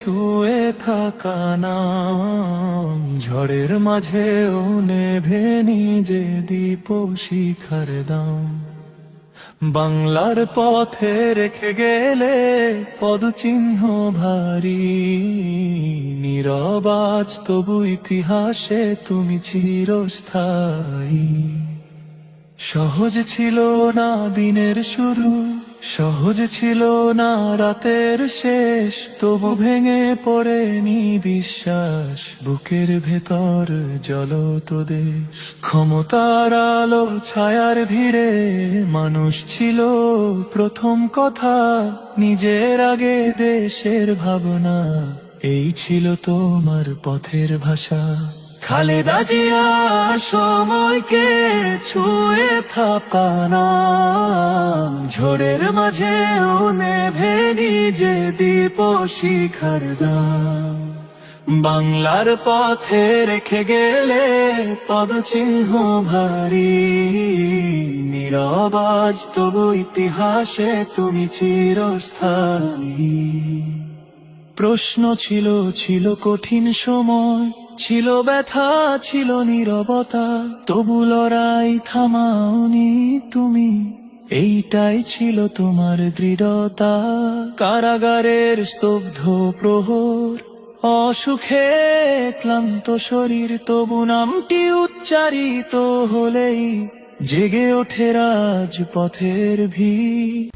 ছুঁয়ে থাকা নাম ঝড়ের মাঝেও নেভে নিজে দীপ শিখার দাম। বাংলার পথে রেখে গেলে পদচিহ্ন ভারী, নীরব আজ তবু ইতিহাসে তুমি চিরস্থায়ী। সহজ ছিল না দিনের শুরু, সহজ ছিল না রাতের শেষ, তবু ভেঙে পড়েনি বিশ্বাস, বুকের ভেতর জ্বলত দেশ। ক্ষমতার আলো ছায়ার ভিড়ে মানুষ ছিল প্রথম কথা, নিজের আগে দেশের ভাবনা, এই ছিল তোমার পথের ভাষা। খালেদা জিয়া সময়কে ছুঁয়ে থাকা নাম, ঝড়ের মাঝেও নেভে নিজে দীপ শিখার দাম। বাংলার পথে রেখে গেলে পদচিহ্ন ভারী, নীরব আজ তবু ইতিহাসে তুমি চিরস্থায়ী। প্রশ্ন ছিল কঠিন সময়, ছিল ব্যথা, ছিল নীরবতা, তবু লড়াই থামাওনি তুমি, এইটাই ছিল তোমার দৃঢ়তা। কারাগারের স্তব্ধ প্রহর, অসুখে ক্লান্ত শরীর, তবু নামটি উচ্চারিত হলেই জেগে ওঠে রাজপথের ভিড়।